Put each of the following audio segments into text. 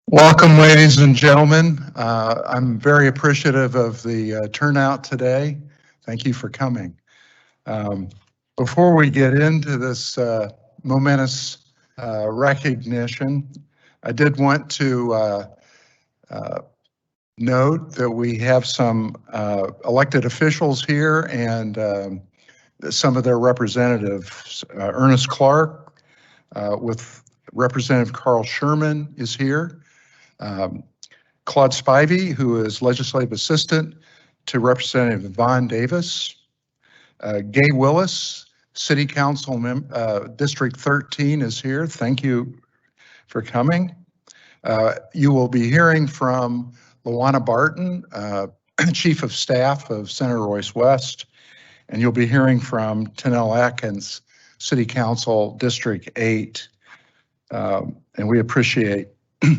Welcome, ladies and gentlemen. I'm very appreciative of the turnout today. Thank you for coming. Before we get into this momentous recognition, I did want to note that we have some elected officials here and some of their representatives. Ernest Clark with Representative Carl Sherman is here. Claude Spivey, who is Legislative Assistant to Representative Vaughn Davis. Gay Willis, City Council District 13 is here. Thank you for coming. You will be hearing from Luana Barton, Chief of Staff of Senator Royce West, and you'll be hearing from Tanel Atkins, City Council District 8. And we appreciate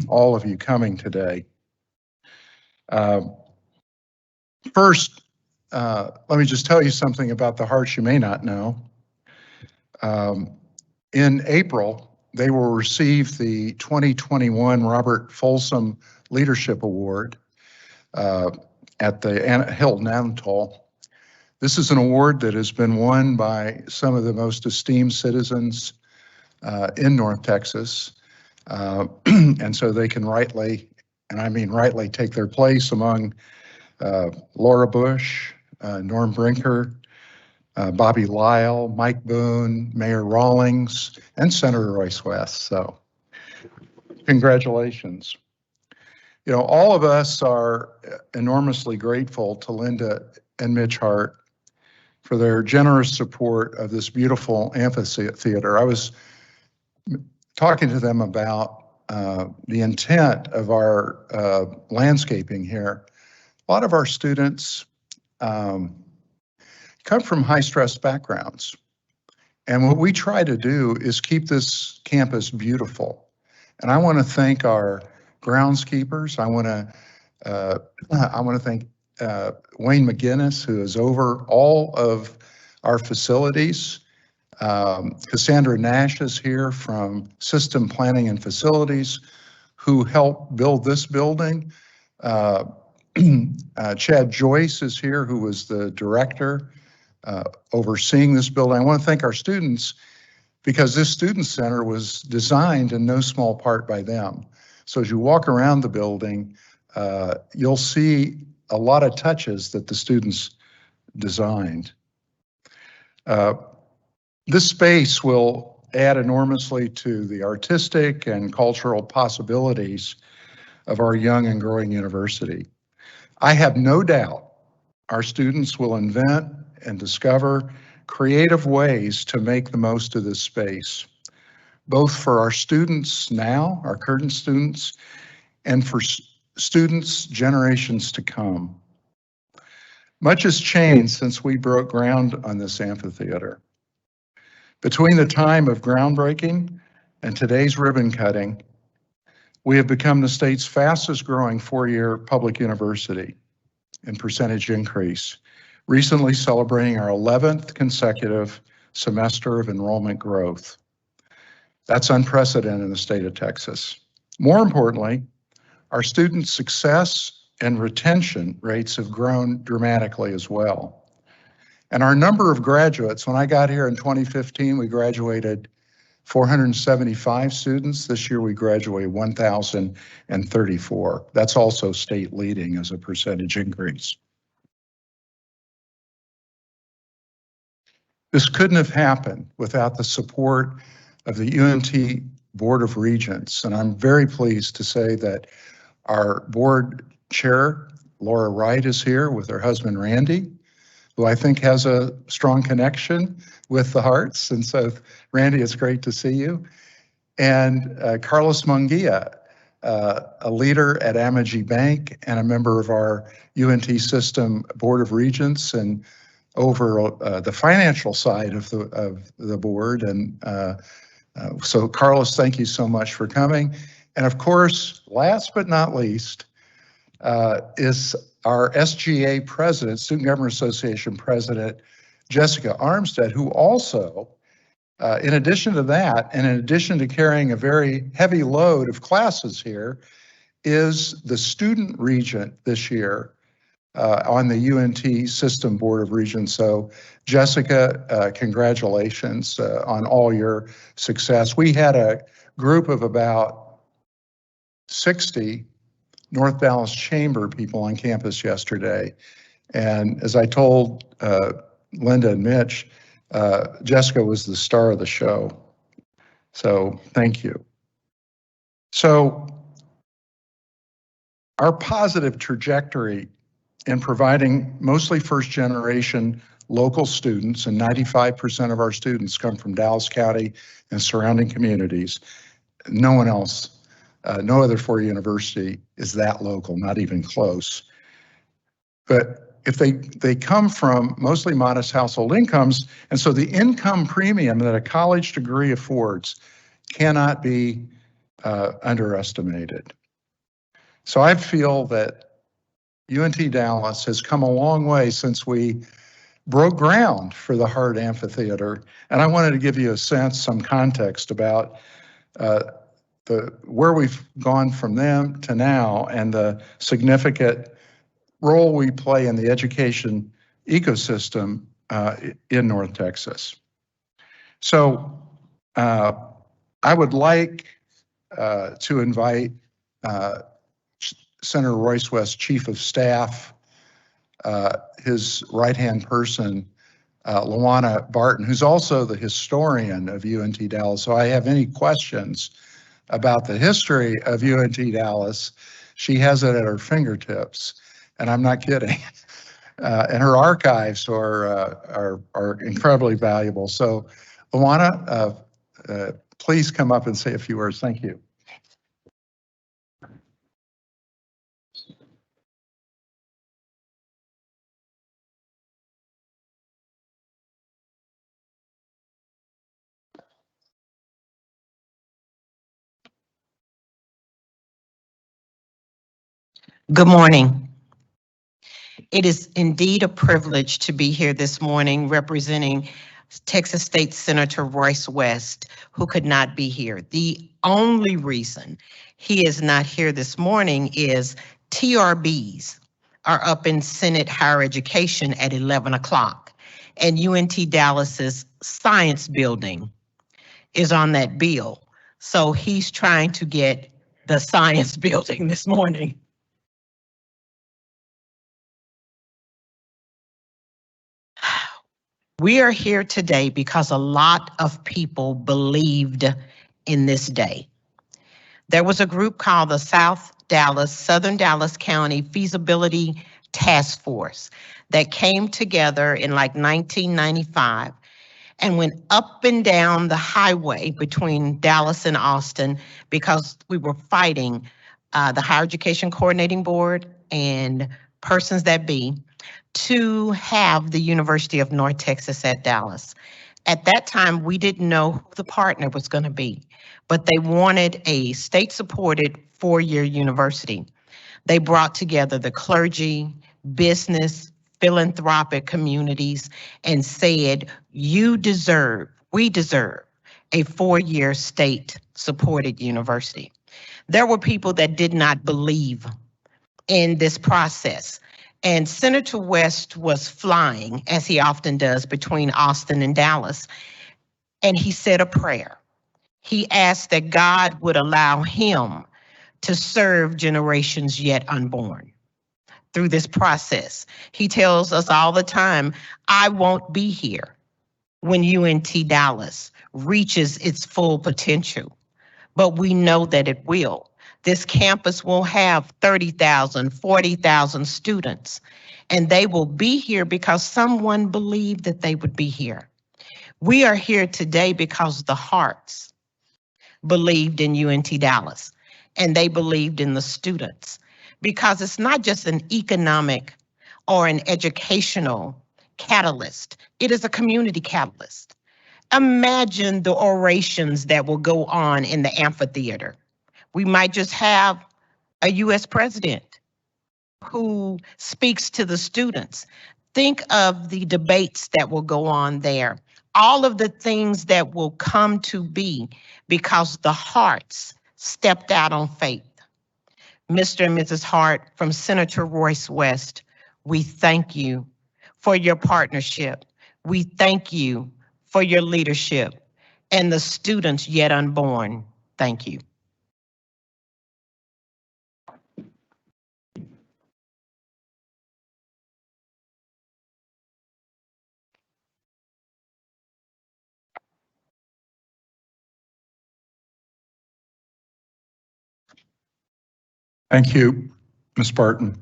all of you coming today. First, let me just tell you something about the Harts you may not know. In April, they will receive the 2021 Robert Folsom Leadership Award at the Hilton Atoll. This is an award that has been won by some of the most esteemed citizens in North Texas. And so they can rightly, and I mean rightly, take their place among Laura Bush, Norm Brinker, Bobby Lyle, Mike Boone, Mayor Rawlings, and Senator Royce West. So congratulations. You know, all of us are enormously grateful to Linda and Mitch Hart for their generous support of this beautiful amphitheater. I was talking to them about the intent of our landscaping here. A lot of our students come from high-stress backgrounds. And what we try to do is keep this campus beautiful. And I want to thank our groundskeepers. I want to thank Wayne McGinnis, who is over all of our facilities. Cassandra Nash is here from System Planning and Facilities, who helped build this building. Chad Joyce is here, who was the director overseeing this building. I want to thank our students because this student center was designed in no small part by them. So as you walk around the building, you'll see a lot of touches that the students designed. This space will add enormously to the artistic and cultural possibilities of our young and growing university. I have no doubt our students will invent and discover creative ways to make the most of this space, both for our students now, our current students, and for students generations to come. Much has changed since we broke ground on this amphitheater. Between the time of groundbreaking and today's ribbon cutting, we have become the state's fastest growing four-year public university in percentage increase, recently celebrating our 11th consecutive semester of enrollment growth. That's unprecedented in the state of Texas. More importantly, our student success and retention rates have grown dramatically as well. And our number of graduates, when I got here in 2015, we graduated 475 students. This year we graduated 1,034. That's also state leading as a percentage increase. This couldn't have happened without the support of the UNT Board of Regents. And I'm very pleased to say that our board chair, Laura Wright, is here with her husband, Randy, who I think has a strong connection with the Harts. And so, Randy, it's great to see you. And Carlos Munguia, a leader at Amagi Bank and a member of our UNT System Board of Regents and over the financial side of the board. And so, Carlos, thank you so much for coming. And of course, last but not least, is our SGA president, Student Government Association president, Jessica Armstead, who also, in addition to that, and in addition to carrying a very heavy load of classes here, is the student regent this year on the UNT System Board of Regents. So Jessica, congratulations on all your success. We had a group of about 60 North Dallas Chamber people on campus yesterday. And as I told Linda and Mitch, Jessica was the star of the show. So thank you. So our positive trajectory in providing mostly first generation local students, and 95% of our students come from Dallas County and surrounding communities. No one else, no other four university is that local, not even close. But if they come from mostly modest household incomes, and so the income premium that a college degree affords cannot be underestimated. So I feel that UNT Dallas has come a long way since we broke ground for the Hart Amphitheater. And I wanted to give you a sense, some context about where we've gone from then to now and the significant role we play in the education ecosystem in North Texas. So I would like to invite Senator Royce West, Chief of Staff, his right-hand person, Luana Barton, who's also the historian of UNT Dallas. So I have any questions about the history of UNT Dallas, she has it at her fingertips, and I'm not kidding. And her archives are incredibly valuable. So Luana, please come up and say a few words. Thank you. Good morning. It is indeed a privilege to be here this morning representing Texas State Senator Royce West, who could not be here. The only reason he is not here this morning is TRBs are up in Senate Higher Education at 11 o'clock, and UNT Dallas's science building is on that bill. So he's trying to get the science building this morning. We are here today because a lot of people believed in this day. There was a group called the Southern Dallas County Feasibility Task Force that came together in like 1995 and went up and down the highway between Dallas and Austin because we were fighting the Higher Education Coordinating Board and persons that be to have the University of North Texas at Dallas. At that time, we didn't know who the partner was going to be, but they wanted a state-supported four-year university. They brought together the clergy, business, philanthropic communities, and said, we deserve a four-year state-supported university. There were people that did not believe in this process. And Senator West was flying, as he often does, between Austin and Dallas. And he said a prayer. He asked that God would allow him to serve generations yet unborn through this process. He tells us all the time, I won't be here when UNT Dallas reaches its full potential, but we know that it will. This campus will have 30,000, 40,000 students, and they will be here because someone believed that they would be here. We are here today because the Harts believed in UNT Dallas, and they believed in the students, because it's not just an economic or an educational catalyst, it is a community catalyst. Imagine the orations that will go on in the amphitheater. We might just have a U.S. president who speaks to the students. Think of the debates that will go on there. All of the things that will come to be because the Harts stepped out on faith. Mr. and Mrs. Hart, from Senator Royce West, we thank you for your partnership. We thank you for your leadership. And the students yet unborn, thank you. Thank you, Ms. Barton.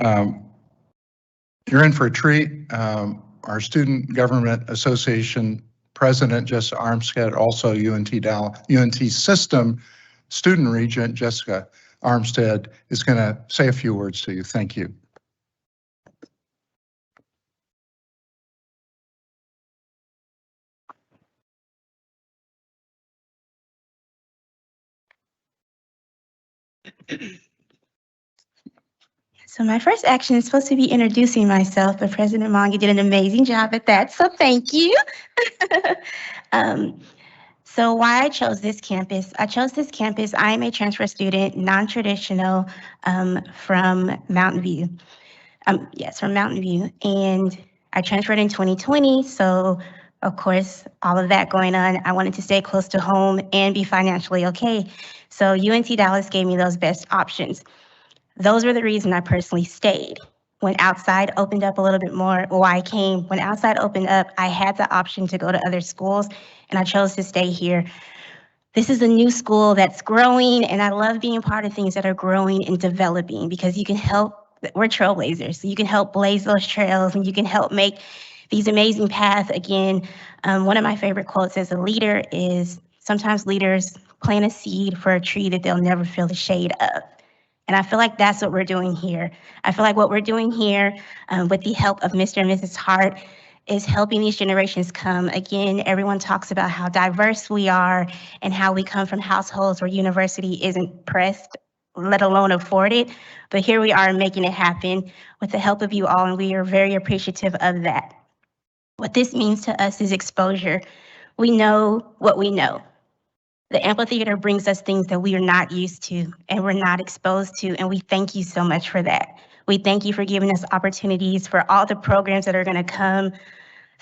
You're in for a treat. Our Student Government Association President, Jessica Armstead, also UNT System Student Regent, Jessica Armstead, is going to say a few words to you. Thank you. So my first action is supposed to be introducing myself, but President Monge did an amazing job at that, so thank you. So why I chose this campus? I chose this campus. I am a transfer student, non-traditional, from Mountain View. Yes, from Mountain View, and I transferred in 2020. So of course, all of that going on, I wanted to stay close to home and be financially okay. So UNT Dallas gave me those best options. Those were the reason I personally stayed. When outside opened up a little bit more, why I came, when outside opened up, I had the option to go to other schools, and I chose to stay here. This is a new school that's growing, and I love being part of things that are growing and developing, because you can help, we're trailblazers, so you can help blaze those trails, and you can help make these amazing paths. Again, one of my favorite quotes as a leader is, sometimes leaders plant a seed for a tree that they'll never feel the shade of. And I feel like that's what we're doing here. I feel like what we're doing here with the help of Mr. and Mrs. Hart is helping these generations come. Again, everyone talks about how diverse we are and how we come from households where university isn't pressed, let alone afforded. But here we are making it happen with the help of you all, and we are very appreciative of that. What this means to us is exposure. We know what we know. The amphitheater brings us things that we are not used to and we're not exposed to, and we thank you so much for that. We thank you for giving us opportunities, for all the programs that are going to come,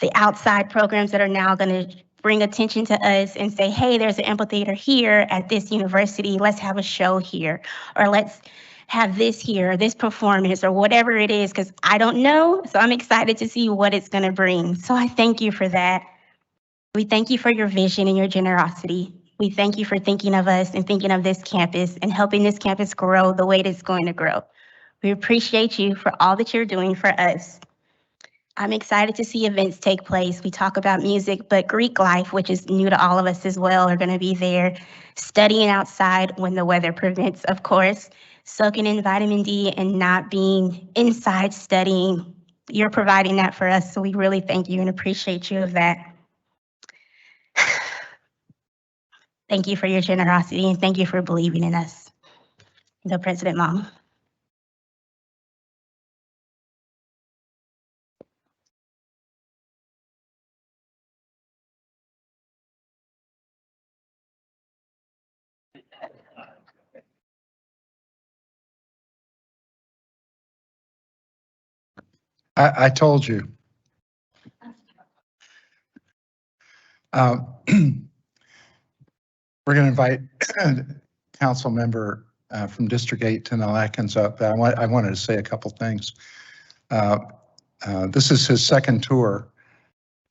the outside programs that are now going to bring attention to us and say, hey, there's an amphitheater here at this university, let's have a show here, or let's have this here, or this performance, or whatever it is, because I don't know, so I'm excited to see what it's going to bring. So I thank you for that. We thank you for your vision and your generosity. We thank you for thinking of us and thinking of this campus and helping this campus grow the way it's going to grow. We appreciate you for all that you're doing for us. I'm excited to see events take place. We talk about music, but Greek life, which is new to all of us as well, are going to be there. Studying outside when the weather permits, of course. Soaking in vitamin D and not being inside studying. You're providing that for us, so we really thank you and appreciate you of that. Thank you for your generosity and thank you for believing in us. The President Mom. I told you. We're going to invite council member from District 8, Tanel Atkins up. I wanted to say a couple things. This is his second tour,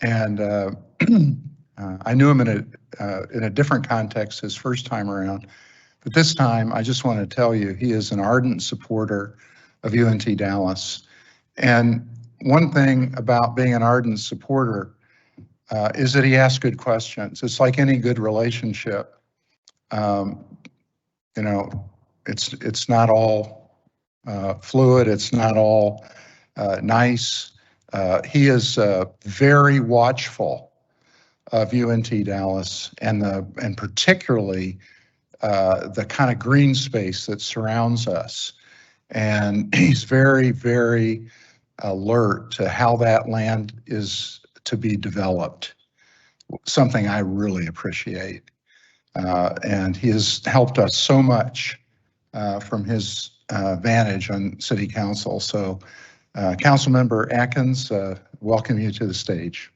and I knew him in a different context his first time around, but this time I just want to tell you he is an ardent supporter of UNT Dallas. And one thing about being an ardent supporter is that he asks good questions. It's like any good relationship. You know, it's not all fluid. It's not all nice. He is very watchful of UNT Dallas and particularly the kind of green space that surrounds us. And he's very, very alert to how that land is to be developed, something I really appreciate. And he has helped us so much from his vantage on City Council. So, Councilmember Atkins, welcome you to the stage.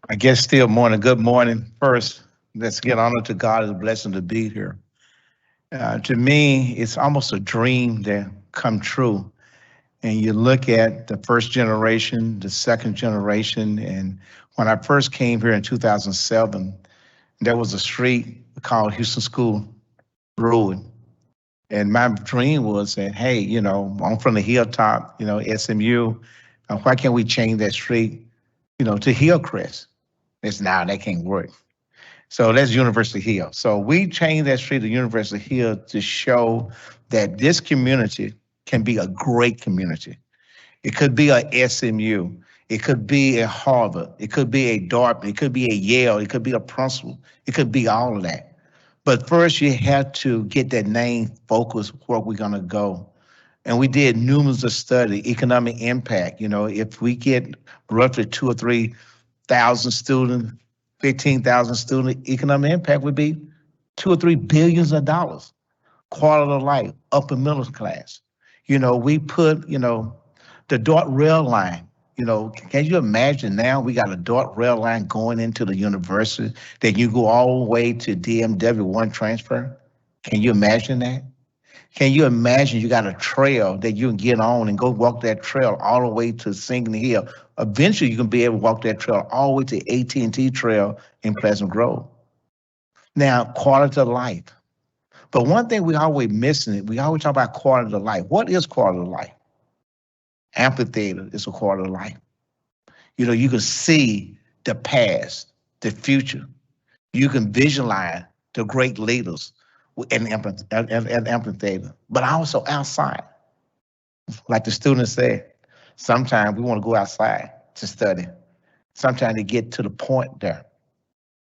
I guess still morning. Good morning. First, let's give honor to God. It's a blessing to be here. To me, it's almost a dream that come true. And you look at the first generation, the second generation, and when I first came here in 2007, there was a street called Houston School Road. And my dream was that, hey, you know, I'm from the hilltop, you know, SMU. Why can't we change that street, you know, to Hillcrest? It's now that can't work. So that's University Hill. So we changed that street to University Hill to show that this community can be a great community. It could be a SMU. It could be a Harvard. It could be a Dartmouth. It could be a Yale. It could be a Princeton. It could be all of that. But first you have to get that name focused where we're gonna go. And we did numerous of study, economic impact. You know, if we get roughly 2,000 or 3,000 students, 15,000 students, economic impact would be $2 or $3 billion of dollars. Quality of life, upper middle class. You know, we put, you know, the Dart rail line. You know, can you imagine now we got a Dart rail line going into the university that you go all the way to DMW one transfer? Can you imagine that? Can you imagine you got a trail that you can get on and go walk that trail all the way to Singing Hill? Eventually, you can be able to walk that trail all the way to AT&T Trail in Pleasant Grove. Now, quality of life. But one thing we always missing it, we always talk about quality of life. What is quality of life? Amphitheater is a quality of life. You know, you can see the past, the future. You can visualize the great leaders in Amphitheater, but also outside. Like the students said, sometimes we want to go outside to study. Sometimes to get to the point there.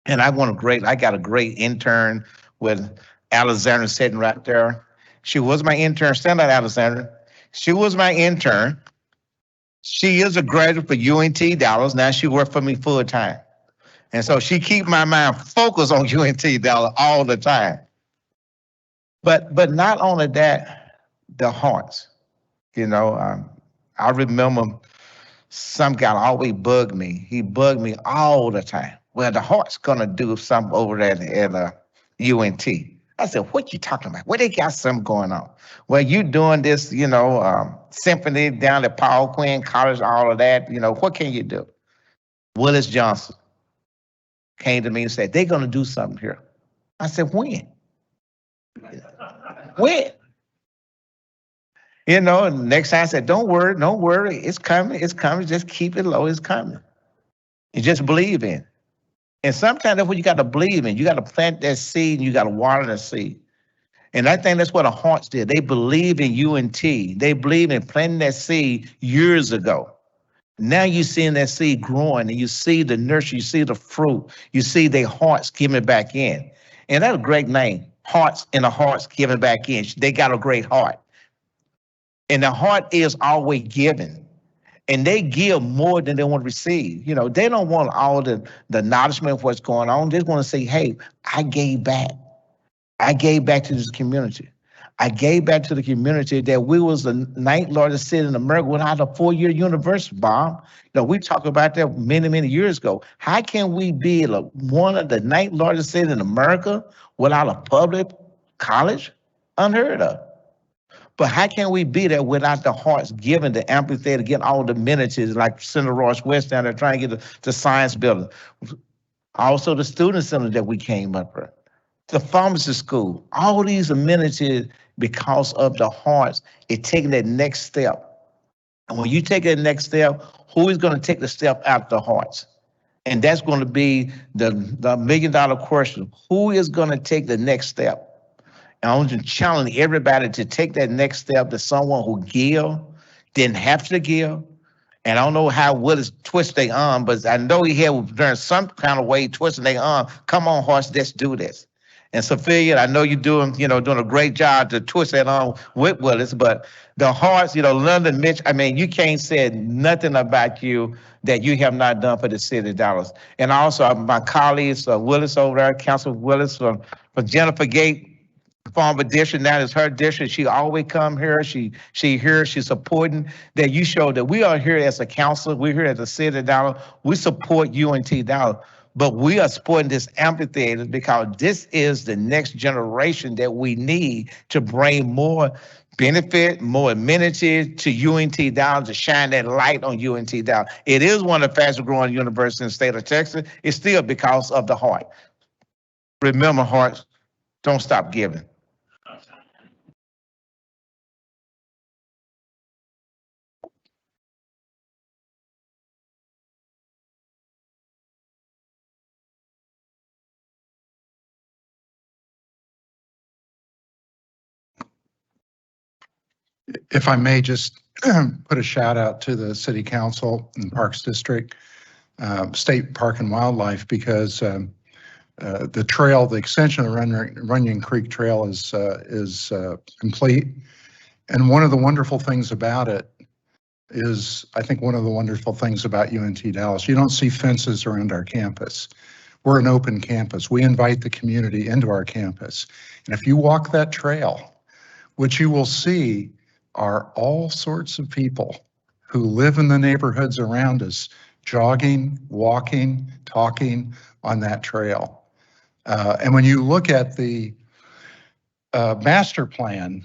And I got a great intern with Alexandra sitting right there. She was my intern. Stand up, Alexandra. She was my intern. She is a graduate for UNT Dallas. Now she works for me full time. And so she keep my mind focused on UNT Dallas all the time. But not only that, the Harts. You know, I remember some guy always bugged me. He bugged me all the time. Well, the Hart's gonna do something over there at UNT. I said, what you talking about? Where they got something going on? Well, you doing this, you know, symphony down at Paul Quinn College, all of that, you know, what can you do? Willis Johnson came to me and said, they're gonna do something here. I said, when? When? You know, and next time I said, don't worry, it's coming, just keep it low, it's coming. You just believe in it. And sometimes that's what you got to believe in. You got to plant that seed and you got to water that seed. And I think that's what the Harts did. They believe in UNT. They believe in planting that seed years ago. Now you're seeing that seed growing and you see the nurture, you see the fruit, you see their hearts giving back in. And that's a great name, Hearts and the Hearts giving back in. They got a great heart. And the heart is always giving. And they give more than they want to receive. You know, they don't want all the acknowledgement of what's going on. They just want to say, hey, I gave back. I gave back to this community. I gave back to the community that we was the 9th largest city in America without a 4-year university, Bob. You know, we talked about that many, many years ago. How can we be one of the 9th largest cities in America without a public college? Unheard of. But how can we be there without the Harts giving the amphitheater, getting all the amenities like Senator Royce West down there trying to get the science building? Also the student center that we came up with, the pharmacy school, all these amenities because of the Harts, it's taking that next step. And when you take that next step, who is going to take the step out the Harts? And that's going to be the $1 million question. Who is going to take the next step? And I'm just challenging everybody to take that next step to someone who didn't have to give. And I don't know how Willis twist their arm, but I know he had during some kind of way twisting their arm. Come on, Horse, let's do this. And Sophia, I know you're doing a great job to twist that on with Willis, but the Harts, London, Mitch, I mean, you can't say nothing about you that you have not done for the city of Dallas. And also my colleagues, Willis over there, Council Willis, from Jennifer Gate, former district, now it's her district. She always come here. She here. She's supporting that. You show that we are here as a council. We're here as the city of Dallas. We support UNT Dallas, but we are supporting this amphitheater because this is the next generation that we need to bring more benefit, more amenities to UNT Dallas, to shine that light on UNT Dallas. It is one of the fastest growing universities in the state of Texas. It's still because of the Hart. Remember, Hart, don't stop giving. If I may just put a shout out to the City Council and Parks District, State Park and Wildlife, because the trail, the extension of the Runyon Creek Trail is complete. And one of the wonderful things about it is, I think one of the wonderful things about UNT Dallas, you don't see fences around our campus. We're an open campus. We invite the community into our campus. And if you walk that trail, what you will see are all sorts of people who live in the neighborhoods around us, jogging, walking, talking on that trail. And when you look at the master plan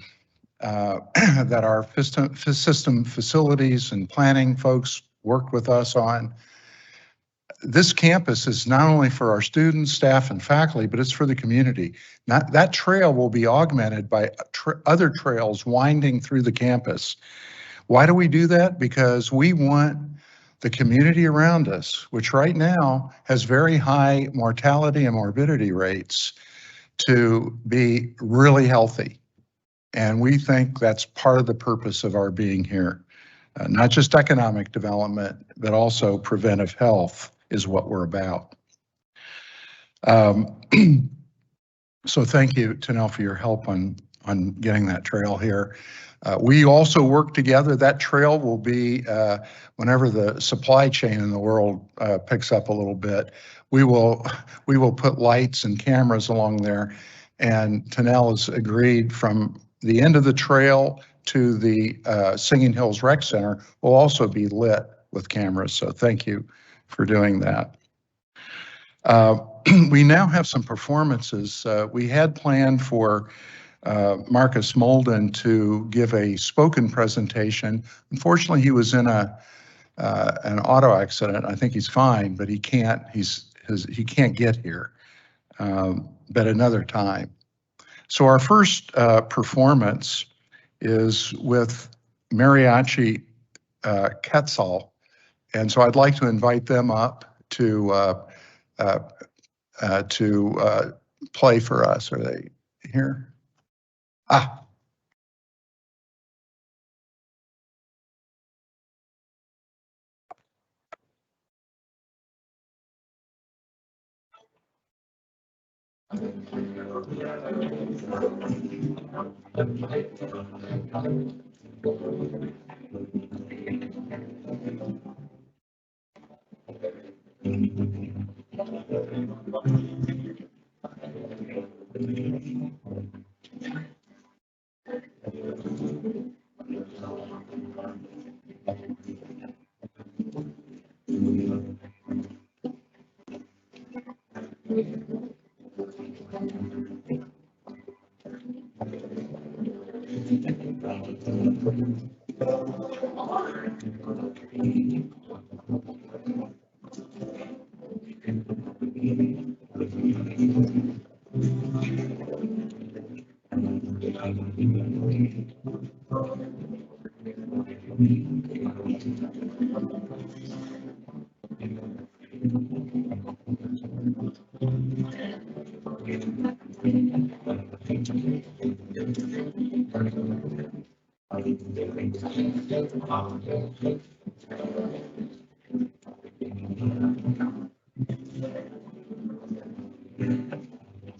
that our system facilities and planning folks worked with us on, this campus is not only for our students, staff, and faculty, but it's for the community. That trail will be augmented by other trails winding through the campus. Why do we do that? Because we want the community around us, which right now has very high mortality and morbidity rates, to be really healthy. And we think that's part of the purpose of our being here. Not just economic development, but also preventive health is what we're about. So thank you, Tanel, for your help on getting that trail here. We also work together. That trail will be, whenever the supply chain in the world picks up a little bit, we will put lights and cameras along there. And Tanel has agreed from the end of the trail to the Singing Hills Rec Center will also be lit with cameras. So thank you for doing that. We now have some performances. We had planned for Marcus Molden to give a spoken presentation. Unfortunately, he was in an auto accident. I think he's fine, but he can't get here, but another time. So our first performance is with Mariachi Quetzal. And so I'd like to invite them up to play for us. Are they here? Ah.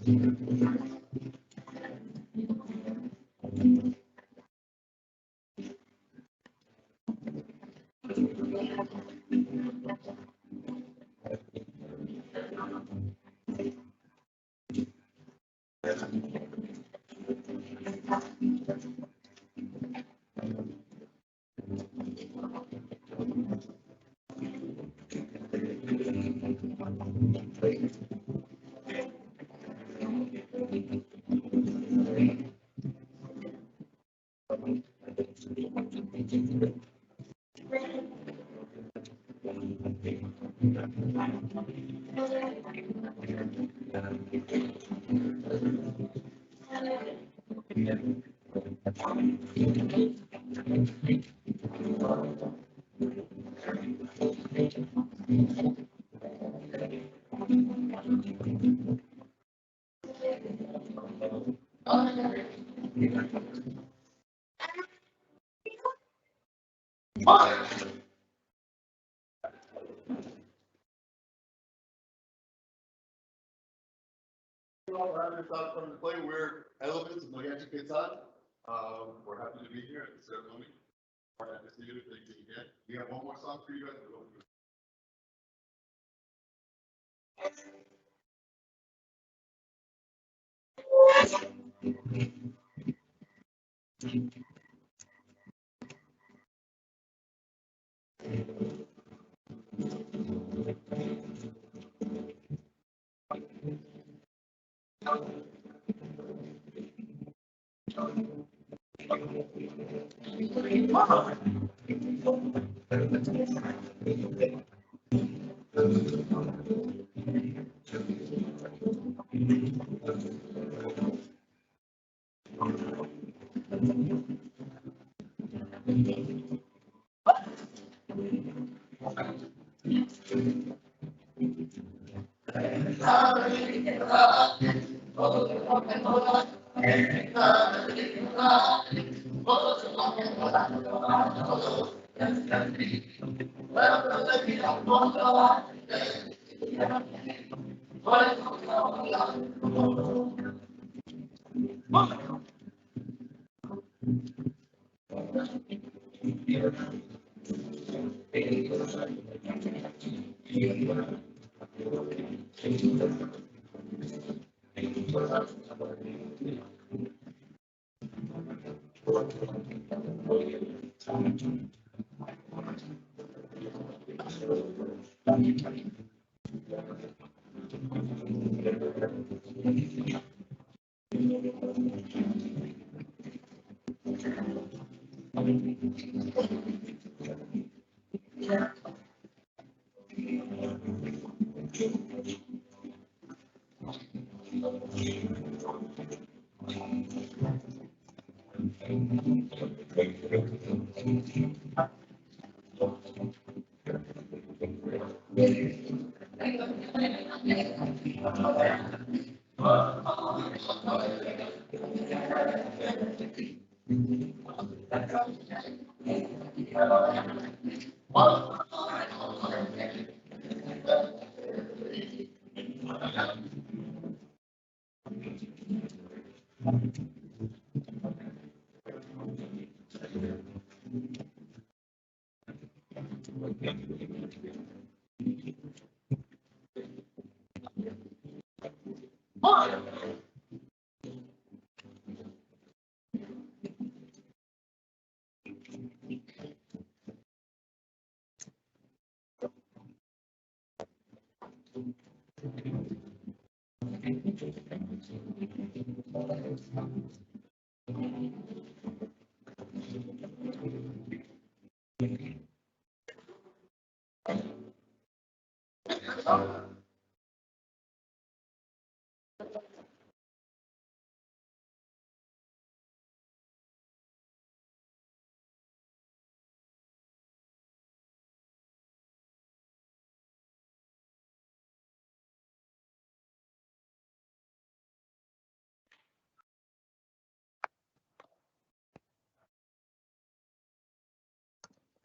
All right, it's time to play. We're Elements of Magic Guitar. We're happy to be here at the ceremony. Hart Amphitheater, thank you again. We have one more song for you guys.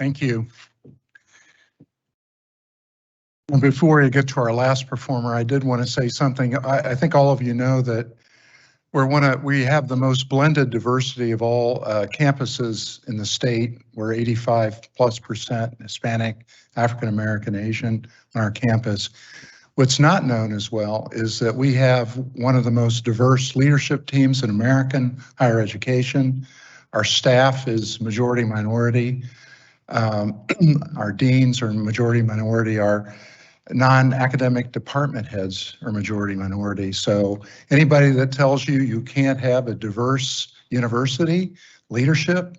Thank you. And before we get to our last performer, I did want to say something. I think all of you know that we have the most blended diversity of all campuses in the state. We're 85+% Hispanic, African American, Asian on our campus. What's not known as well is that we have one of the most diverse leadership teams in American higher education. Our staff is majority minority. Our deans are majority minority. Our non-academic department heads are majority minority. So anybody that tells you you can't have a diverse university leadership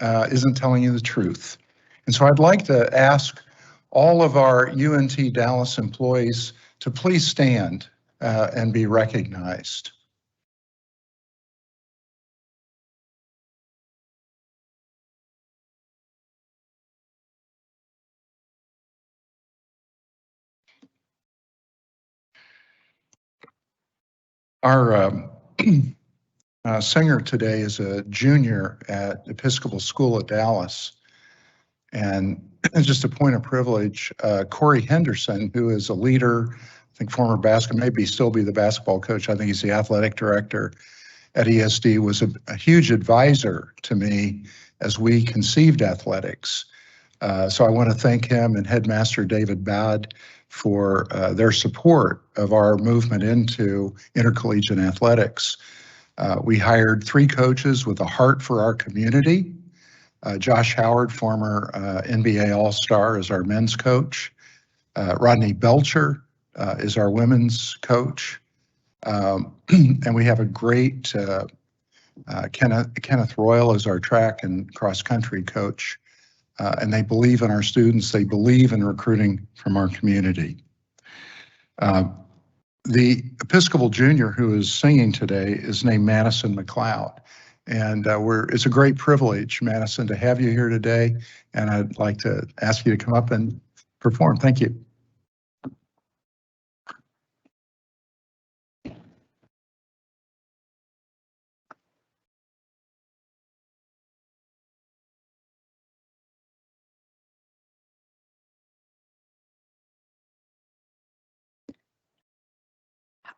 isn't telling you the truth. And so I'd like to ask all of our UNT Dallas employees to please stand and be recognized. Our singer today is a junior at Episcopal School of Dallas. And just a point of privilege, Corey Henderson, who is a leader, I think former basketball, maybe still be the basketball coach, I think he's the athletic director at ESD, was a huge advisor to me as we conceived athletics. So I want to thank him and Headmaster David Bad for their support of our movement into intercollegiate athletics. We hired 3 coaches with a heart for our community. Josh Howard, former NBA All-Star, is our men's coach. Rodney Belcher is our women's coach. And we have a great Kenneth Royal is our track and cross-country coach. And they believe in our students. They believe in recruiting from our community. The Episcopal junior who is singing today is named Madison McLeod. And it's a great privilege, Madison, to have you here today. And I'd like to ask you to come up and perform. Thank you.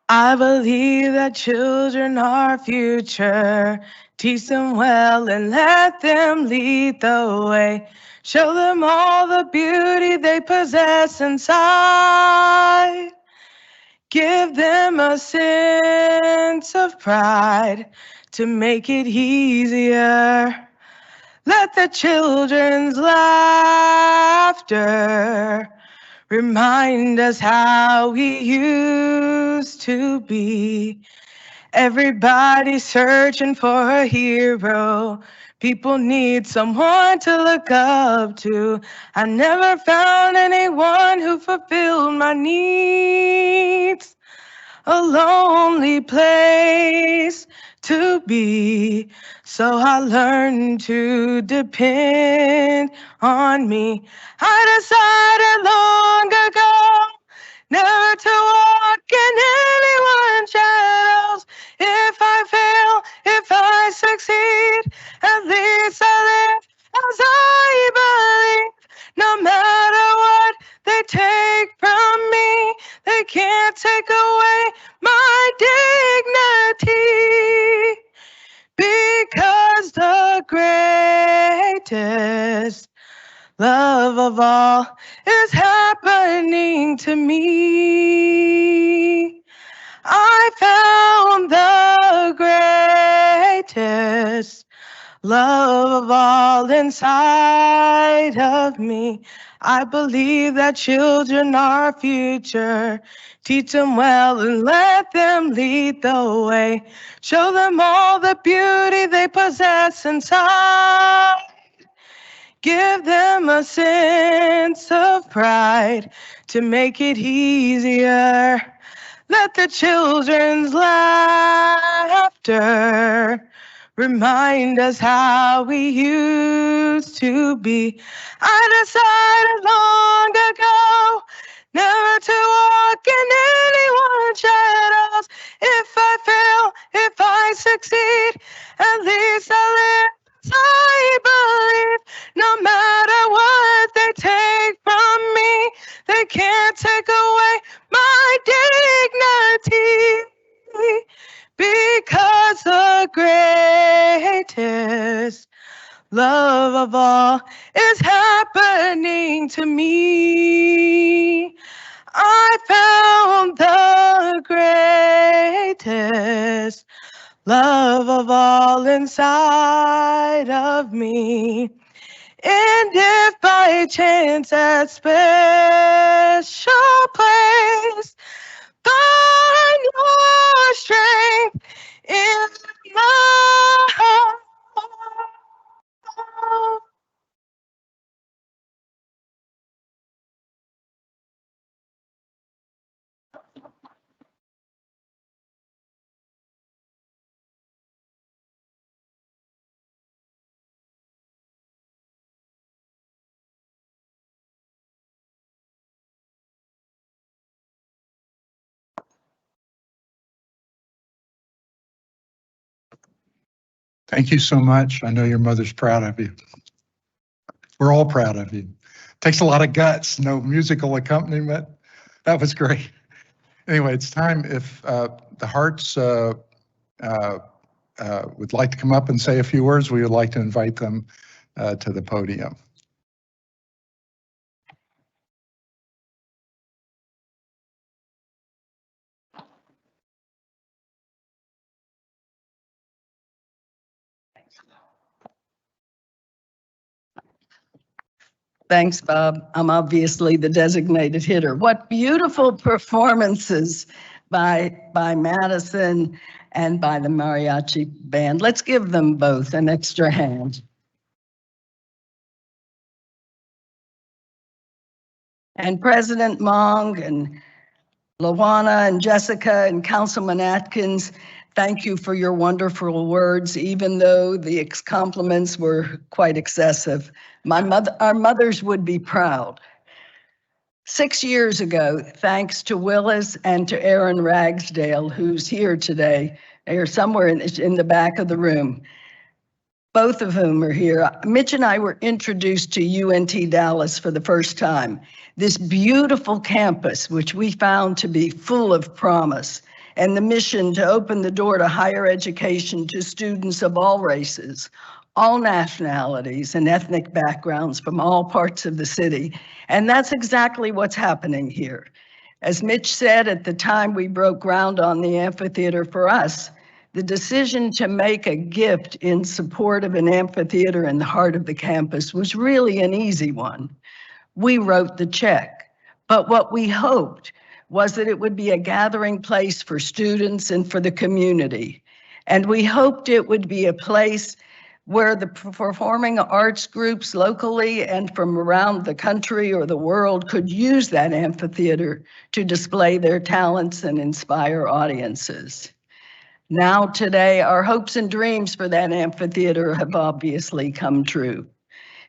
I believe that children are future. Teach them well and let them lead the way. Show them all the beauty they possess inside. Give them a sense of pride to make it easier. Let the children's laughter remind us how we used to be. Everybody's searching for a hero. People need someone to look up to. I never found anyone who fulfilled my needs. A lonely place to be. So I learned to depend on me. I decided long ago never to walk in anyone's shadows. If I fail, if I succeed, at least I live as I believe. No matter what they take from me, they can't take away my dignity. Because the greatest love of all is happening to me. I found the greatest love of all inside of me. I believe that children are our future. Teach them well and let them lead the way. Show them all the beauty they possess inside. Give them a sense of pride to make it easier. Let the children's laughter remind us how we used to be. I decided long ago never to walk in anyone's shadows. If I fail, if I succeed, at least I live as I believe. No matter what they take from me, they can't take away my dignity, because the greatest love of all is happening to me. I found the greatest love of all inside of me. And if by chance that special place find your strength in my heart, Thank you so much. I know your mother's proud of you. We're all proud of you. Takes a lot of guts, no musical accompaniment. That was great. Anyway, it's time if the Harts would like to come up and say a few words, we would like to invite them to the podium. Thanks, Bob. I'm obviously the designated hitter. What beautiful performances by Madison and by the mariachi band. Let's give them both an extra hand. And President Mong and Lawana and Jessica and Councilman Atkins, thank you for your wonderful words, even though the compliments were quite excessive. Our mothers would be proud. 6 years ago, thanks to Willis and to Aaron Ragsdale, who's here today, they are somewhere in the back of the room, both of whom are here. Mitch and I were introduced to UNT Dallas for the first time. This beautiful campus, which we found to be full of promise, and the mission to open the door to higher education to students of all races, all nationalities and ethnic backgrounds from all parts of the city. And that's exactly what's happening here. As Mitch said at the time we broke ground on the amphitheater, for us, the decision to make a gift in support of an amphitheater in the heart of the campus was really an easy one. We wrote the check, but what we hoped was that it would be a gathering place for students and for the community. And we hoped it would be a place where the performing arts groups locally and from around the country or the world could use that amphitheater to display their talents and inspire audiences. Now today, our hopes and dreams for that amphitheater have obviously come true.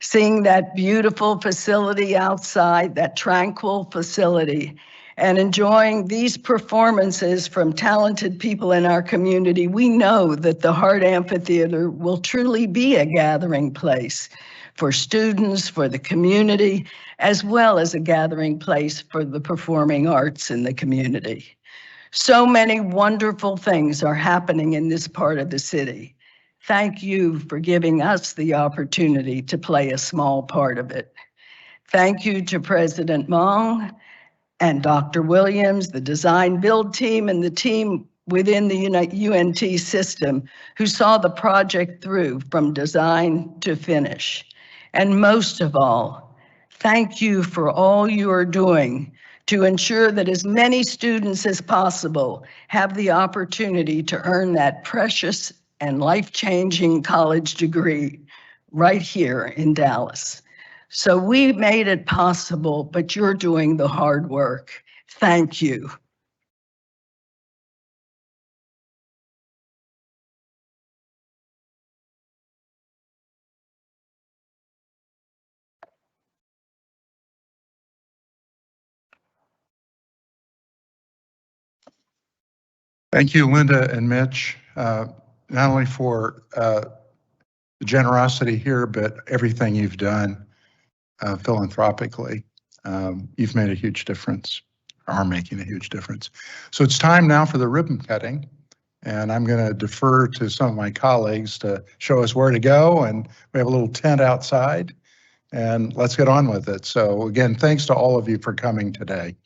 Seeing that beautiful facility outside, that tranquil facility, and enjoying these performances from talented people in our community, we know that the Hart Amphitheater will truly be a gathering place for students, for the community, as well as a gathering place for the performing arts in the community. So many wonderful things are happening in this part of the city. Thank you for giving us the opportunity to play a small part of it. Thank you to President Mong and Dr. Williams, the design build team, and the team within the UNT system who saw the project through from design to finish. And most of all, thank you for all you are doing to ensure that as many students as possible have the opportunity to earn that precious and life-changing college degree right here in Dallas. So we made it possible, but you're doing the hard work. Thank you. Thank you, Linda and Mitch, not only for the generosity here, but everything you've done philanthropically. You've made a huge difference, are making a huge difference. So it's time now for the ribbon cutting. And I'm going to defer to some of my colleagues to show us where to go. And we have a little tent outside. And let's get on with it. So again, thanks to all of you for coming today.